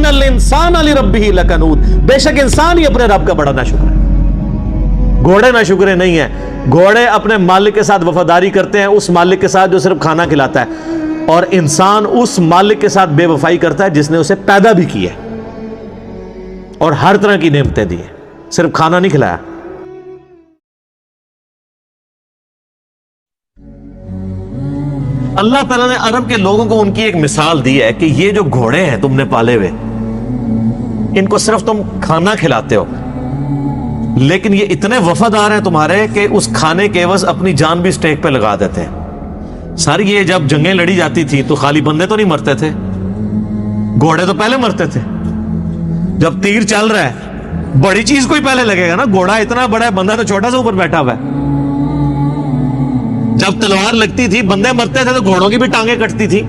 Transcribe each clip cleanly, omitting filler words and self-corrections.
इन्नल इंसान लिरब्बिही लकनूद, बेशक इंसान ही अपने रब का बड़ा नाशुक्र है। घोड़े नाशुक्रे नहीं है, घोड़े अपने मालिक के साथ वफादारी करते हैं, उस मालिक के साथ जो सिर्फ खाना खिलाता है, और इंसान उस मालिक के साथ बेवफाई करता है जिसने उसे पैदा भी किया और हर तरह की नेमतें दी है, सिर्फ खाना नहीं खिलाया। अल्लाह ताला ने अरब के लोगों को उनकी एक मिसाल दी है कि ये जो घोड़े हैं तुमने पाले हुए, इनको सिर्फ तुम खाना खिलाते हो, लेकिन ये इतने वफादार हैं तुम्हारे कि उस खाने के एवज अपनी जान भी स्टेक पे लगा देते हैं। सर ये जब जंगें लड़ी जाती थी तो खाली बंदे तो नहीं मरते थे, घोड़े तो पहले मरते थे। जब तीर चल रहा है बड़ी चीज कोई पहले लगेगा ना, घोड़ा इतना बड़ा है, बंदा तो छोटा सा ऊपर बैठा हुआ है। जब तलवार लगती थी बंदे मरते थे तो घोड़ों की भी टांगें कटती थी,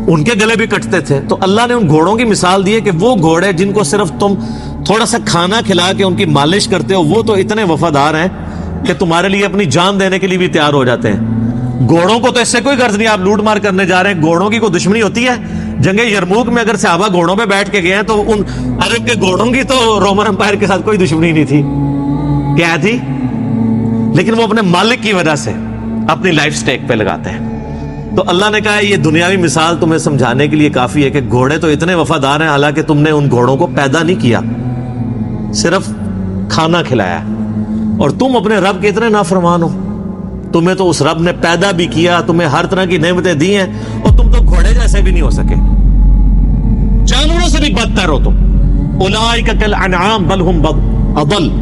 उनके गले भी कटते थे। तो अल्लाह ने उन घोड़ों की मिसाल दी है कि वो घोड़े जिनको सिर्फ तुम थोड़ा सा खाना खिला के उनकी मालिश करते हो, वो तो इतने वफादार हैं कि तुम्हारे लिए अपनी जान देने के लिए भी तैयार हो जाते हैं। घोड़ों को तो इससे कोई गर्ज नहीं, आप लूट मार करने जा रहे हैं, घोड़ों की कोई दुश्मनी होती है? जंगे यरमूक में अगर सहाबा घोड़ों पे बैठ के गए हैं तो उन अरब के घोड़ों की तो रोमन एम्पायर के साथ कोई दुश्मनी नहीं थी। क्या थी? लेकिन वो अपने मालिक की वजह से अपनी लाइफ स्टेक पे लगाते हैं। तो अल्लाह ने कहा ये दुनियावी मिसाल तुम्हें समझाने के लिए काफी है कि घोड़े तो इतने वफादार हैं, हालांकि तुमने उन घोड़ों को पैदा नहीं किया, सिर्फ खाना खिलाया, और तुम अपने रब के इतने नाफरमान हो। तुम्हें तो उस रब ने पैदा भी किया, तुम्हें हर तरह की नेमतें दी हैं, और तुम तो घोड़े जैसे भी नहीं हो सके, जानवरों से भी बदतर हो तुम। उलाइका कल अनआम बल हुम अदल,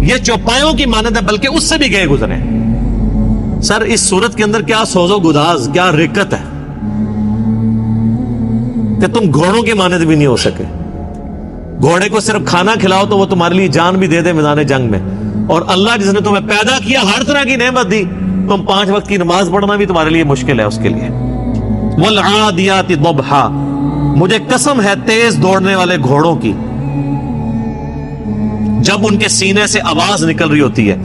ये चौपायों की मानद है, बल्कि उससे भी गए गुजरे। सर इस सूरत के अंदर क्या सोजो गुदाज, क्या रिकत है कि तुम घोड़ों की मानद भी नहीं हो सके। घोड़े को सिर्फ खाना खिलाओ तो वो तुम्हारे लिए जान भी दे दे मैदान जंग में, और अल्लाह जिसने तुम्हें पैदा किया, हर तरह की नेमत दी, तुम 5 वक्त की नमाज पढ़ना भी तुम्हारे लिए मुश्किल है उसके लिए। वल आदियाति दबहा, मुझे कसम है तेज दौड़ने वाले घोड़ों की, जब उनके सीने से आवाज निकल रही होती है,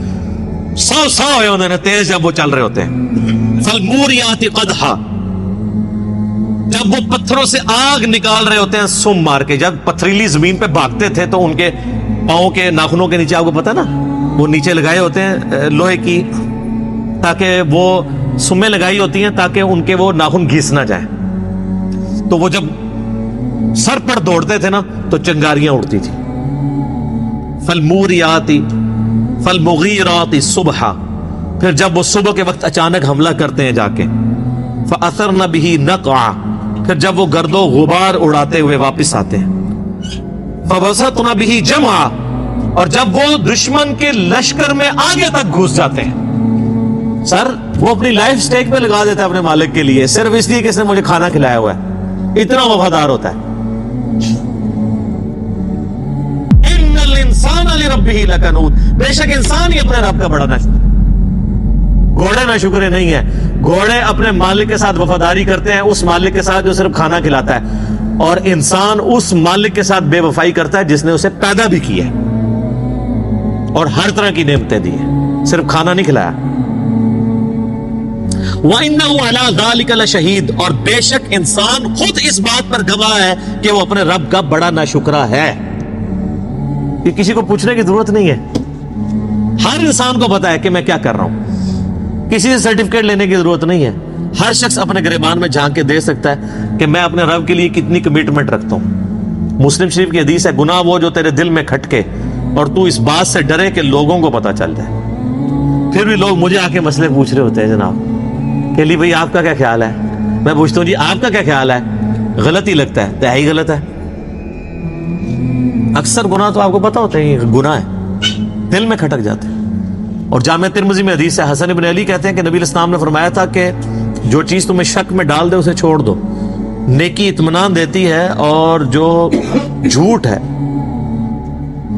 सौ हुए उन्होंने तेज जब वो चल रहे होते हैं। फलमूरियाति क़दहा, जब वो पत्थरों से आग निकाल रहे होते हैं सुम मार के। जब पथरीली जमीन पे भागते थे तो उनके पांव के नाखूनों के नीचे, आपको पता ना, वो नीचे लगाए होते हैं लोहे की, ताकि वो सुमें लगाई होती हैं ताकि उनके वो नाखून घिस ना जाए। तो वो जब सर पर दौड़ते थे ना तो चिंगारियां उड़ती थी। फलमूरियाति फलमुगीराति सुबहा, फिर जब वो सुबह के वक्त अचानक हमला करते हैं जाके, फअसरन बिही नक़आ, फिर जब वो गर्दो गुबार उड़ाते हुए वापस आते हैं। फबसतन बिही जमा, और जब वो दुश्मन के लश्कर में आगे तक घुस जाते हैं। सर वो अपनी लाइफ स्टेक पे लगा देता है अपने मालिक के लिए, सिर्फ इसलिए कि इसने मुझे खाना खिलाया हुआ है, इतना वफादार होता है। इन्नल इंसान लिरब्बिही लकनूद, बेशक इंसान ही अपने रब का बड़ा नाशुक्र। घोड़े नाशुक्रे नहीं है, घोड़े अपने मालिक के साथ वफादारी करते हैं, उस मालिक के साथ जो सिर्फ खाना खिलाता है, और इंसान उस मालिक के साथ बेवफाई करता है जिसने उसे पैदा भी किया और हर तरह की नेमतें दी है, सिर्फ खाना नहीं खिलाया। वइन्नहु अला ज़ालिका लशहीद, और बेशक इंसान खुद इस बात पर गवाह है कि वो अपने रब का बड़ा नाशुक्रा है। ये किसी को पूछने की जरूरत नहीं है, हर इंसान को पता है कि मैं क्या कर रहा हूं, किसी से सर्टिफिकेट लेने की जरूरत नहीं है। हर शख्स अपने गिरबान में झांक के दे सकता है कि मैं अपने रब के लिए कितनी कमिटमेंट रखता हूं। मुस्लिम शरीफ की हदीस है, गुनाह वो जो तेरे दिल में खटके और तू इस बात से डरे कि लोगों को पता चल जाए। फिर भी लोग मुझे आके मसले पूछ रहे होते हैं, जनाब के लिए भाई आपका क्या ख्याल है? मैं पूछता हूँ जी आपका क्या ख्याल है? गलत ही लगता है, तो ही गलत है। अक्सर गुनाह तो आपको पता होता है गुनाह है, दिल में खटक जाते हैं। और जामे तिरमिज़ी में हदीस है, हसन इब्न अली कहते हैं कि नबी इस्लाम ने फरमाया था कि जो चीज तुम्हें शक में डाल दे उसे छोड़ दो, नेकी इत्मीनान देती है, और जो झूठ है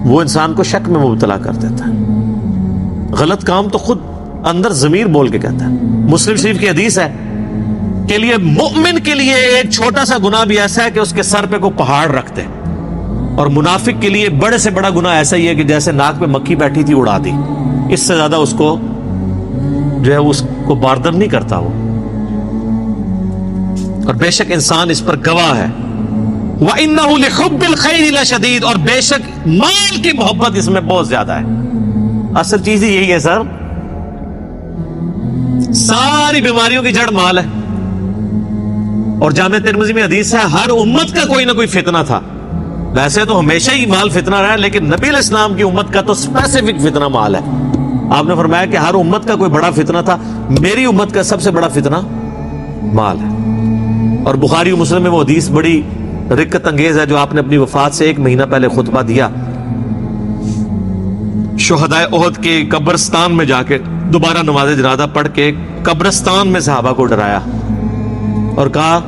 वो इंसान को शक में मुब्तला कर देता है। गलत काम तो खुद अंदर ज़मीर बोल के कहता है। मुस्लिम शरीफ की हदीस है के लिए मुमिन के लिए एक छोटा सा गुनाह भी ऐसा है कि उसके सर पे को पहाड़ रखते, और मुनाफिक के लिए बड़े से बड़ा गुनाह ऐसा ही है कि जैसे नाक पे मक्खी बैठी थी उड़ा दी, इससे ज्यादा उसको जो है उसको बारदर नहीं करता वो। اور بے شک انسان اس پر گواہ ہے. وَإِنَّهُ لِحُبِّ الْخَيْرِ لَشَدِيدٌ، اور بے شک مال کی محبت اس میں بہت زیادہ ہے. اصل چیز ہی یہی ہے سر، ساری بیماریوں کی جڑ مال ہے. اور جامع ترمذی میں حدیث ہے ہر امت کا کوئی نہ کوئی فتنہ تھا. ویسے تو ہمیشہ ہی مال فتنہ رہا ہے، لیکن نبی علیہ السلام کی امت کا تو اسپیسیفک فتنہ مال ہے. آپ نے فرمایا کہ ہر امت کا کوئی بڑا فتنہ تھا، میری امت کا سب سے بڑا فتنہ مال ہے. اور بخاری و مسلم میں وہ حدیث بڑی رقت انگیز ہے جو آپ نے اپنی وفات سے 1 مہینہ پہلے خطبہ دیا. شہدائے احد کے قبرستان میں جا کے دوبارہ نماز جنازہ پڑھ کے قبرستان میں صحابہ کو ڈرایا اور کہا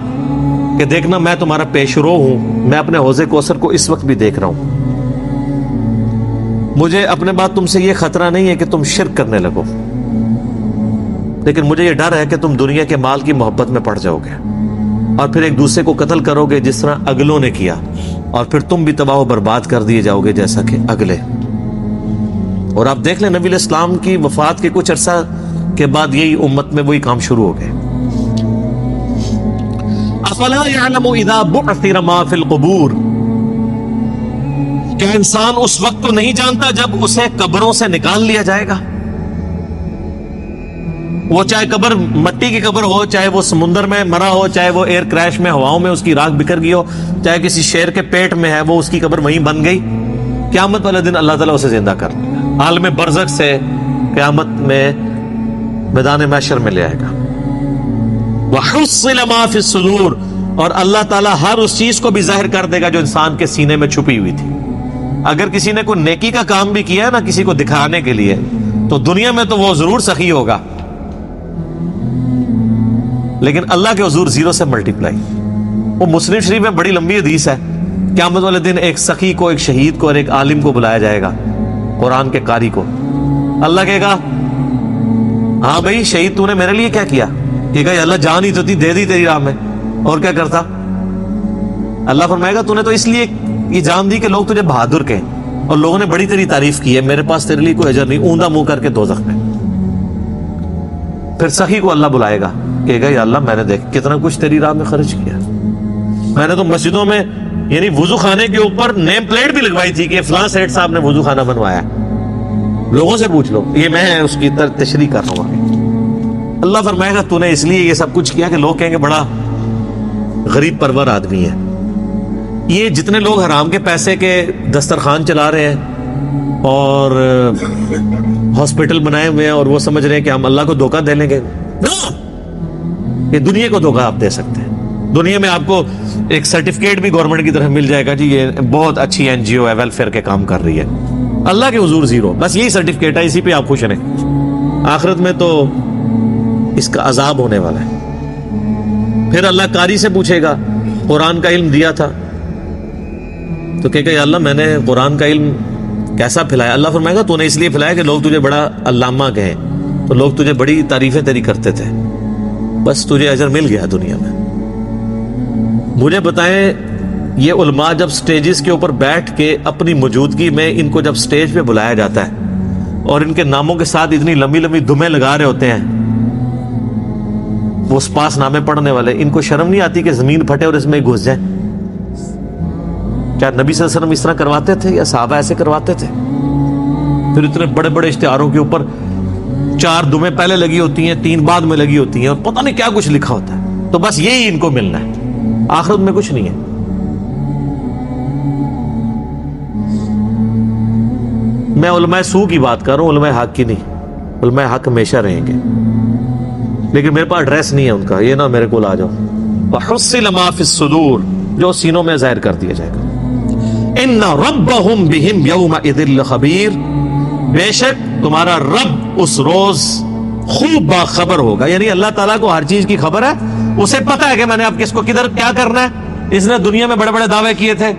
کہ دیکھنا میں تمہارا پیش رو ہوں، میں اپنے حوض کوثر کو اس وقت بھی دیکھ رہا ہوں. مجھے اپنے بعد تم سے یہ خطرہ نہیں ہے کہ تم شرک کرنے لگو، لیکن مجھے یہ ڈر ہے کہ تم دنیا کے مال کی محبت میں پڑ جاؤ گے اور پھر ایک دوسرے کو قتل کرو گے جس طرح اگلوں نے کیا، اور پھر تم بھی تباہ و برباد کر دیے جاؤ گے جیسا کہ اگلے. اور آپ دیکھ لیں نبی علیہ السلام کی وفات کے کچھ عرصہ کے بعد یہی امت میں وہی کام شروع ہو گئے. افلا يعلم اذا بعثر ما في القبور، کیا انسان اس وقت تو نہیں جانتا جب اسے قبروں سے نکال لیا جائے گا؟ وہ چاہے قبر مٹی کی قبر ہو، چاہے وہ سمندر میں مرا ہو، چاہے وہ ایئر کریش میں ہواؤں میں اس کی راکھ بکھر گئی ہو، چاہے کسی شیر کے پیٹ میں ہے وہ اس کی قبر وہیں بن گئی، قیامت والے دن اللہ تعالیٰ اسے زندہ کر لے گا، عالم برزخ سے قیامت میں میدان محشر میں لے آئے گا. وَحُصِّلَ مَا فِي الصُّدُورِ، اور اللہ تعالیٰ ہر اس چیز کو بھی ظاہر کر دے گا جو انسان کے سینے میں چھپی ہوئی تھی. اگر کسی نے کوئی نیکی کا کام بھی کیا ہے نا کسی کو دکھانے کے لیے، تو دنیا میں تو وہ ضرور سخی ہوگا، لیکن اللہ کے حضور 0 سے ملٹیپلائی. وہ مسلم شریف میں بڑی لمبی حدیث ہے، قیامت والے دن ایک سخی کو، ایک شہید کو اور ایک عالم کو بلایا جائے گا، قرآن کے قاری کو. اللہ کہے گا ہاں بھائی شہید تو نے میرے لیے کیا کیا؟ کہے گا اللہ جان ہی تو تھی، دے دی تیری راہ میں، اور کیا کرتا؟ اللہ فرمائے گا تو نے تو اس لیے یہ جان دی کہ لوگ تجھے بہادر کہیں، اور لوگوں نے بڑی تیری تعریف کی ہے، میرے پاس تیرے لیے کوئی اجر نہیں، اوندا منہ کر کے دوزخ میں. پھر سخی کو اللہ بلائے گا، کہے گا یا اللہ میں نے دیکھ کتنا کچھ تیری راہ میں خرچ کیا، میں نے تو مسجدوں میں یعنی وضو خانے کے اوپر نیم پلیٹ بھی لگوائی تھی کہ فلاں سیٹ صاحب نے وضو خانہ بنوایا، لوگوں سے پوچھ لو، یہ میں اس کی تشریح کر رہا ہوں. اللہ فرمائے گا تو نے اس لیے یہ سب کچھ کیا کہ لوگ کہیں گے بڑا غریب پرور آدمی ہے. یہ جتنے لوگ حرام کے پیسے کے دسترخوان چلا رہے ہیں اور ہاسپٹل بنائے ہوئے ہیں اور وہ سمجھ رہے ہیں کہ ہم اللہ کو دھوکہ دے لیں گے، یہ دنیا کو دھوکہ آپ دے سکتے ہیں. دنیا میں آپ کو ایک سرٹیفکیٹ بھی گورنمنٹ کی طرف مل جائے گا، جی یہ بہت اچھی این جی او ہے، ویلفیئر کے کام کر رہی ہے. اللہ کے حضور 0، بس یہی سرٹیفکیٹ ہے، اسی پہ آپ خوش رہیں. آخرت میں تو اس کا عذاب ہونے والا ہے. پھر اللہ قاری سے پوچھے گا قرآن کا علم دیا تھا، تو کہے گا یا اللہ میں نے قرآن کا علم کیسا پھیلایا؟ اللہ فرمائے گا تو نے اس لیے پھیلایا کہ لوگ تجھے بڑا علامہ کہیں، تو لوگ تجھے بڑی تعریفیں تیری کرتے تھے، بس تجھے اجر مل گیا دنیا میں. مجھے بتائیں یہ علماء جب سٹیجز کے اوپر بیٹھ کے اپنی موجودگی میں ان کو جب سٹیج پہ بلایا جاتا ہے اور ان کے ناموں کے ساتھ اتنی لمبی لمبی دمیں لگا رہے ہوتے ہیں وہ پاس نامے پڑھنے والے، ان کو شرم نہیں آتی کہ زمین پھٹے اور اس میں گھس جائیں؟ کیا نبی صلی اللہ علیہ وسلم اس طرح کرواتے تھے یا صحابہ ایسے کرواتے تھے؟ پھر اتنے بڑے بڑے اشتہاروں کے اوپر 4 دمیں پہلے لگی ہوتی ہیں، 3 بعد میں لگی ہوتی ہیں، اور پتہ نہیں کیا کچھ لکھا ہوتا ہے. تو بس یہی ان کو ملنا ہے، آخرت میں کچھ نہیں ہے. میں علماء سو کی بات کر رہا ہوں، علماء حق کی نہیں. علماء حق ہمیشہ رہیں گے، لیکن میرے پاس ایڈریس نہیں ہے ان کا، یہ نہ میرے کو آ جاؤ. وَحُصِّلَ مَا فِي الصُّدُورِ، جو سینوں میں ظاہر کر دیا جائے گا. إِنَّ رَبَّهُمْ بِهِمْ يَوْمَئِذٍ لَخَبِيرٌ، بے شک تمہارا رب اس روز خوب باخبر ہوگا. یعنی اللہ تعالیٰ کو ہر چیز کی خبر ہے، اسے پتا ہے کہ میں نے اب کس کو کدھر کیا کرنا ہے. اس نے دنیا میں بڑے بڑے دعوے کیے تھے،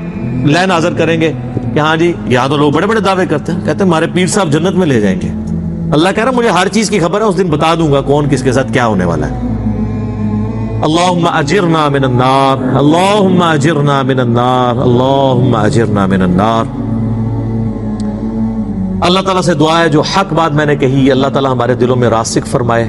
لین حاضر کریں گے کہ ہاں جی یہاں تو لوگ بڑے بڑے دعوے کرتے ہیں، کہتے ہیں ہمارے پیر صاحب جنت میں لے جائیں گے. اللہ کہہ رہا مجھے ہر چیز کی خبر ہے، اس دن بتا دوں گا کون کس کے ساتھ کیا ہونے والا ہے. اللہم اجرنا من النار، اللہم اجرنا من النار، اللہم اجرنا من النار. اللہ تعالیٰ سے دعا ہے جو حق بات میں نے کہی اللہ تعالیٰ ہمارے دلوں میں راسخ فرمائے.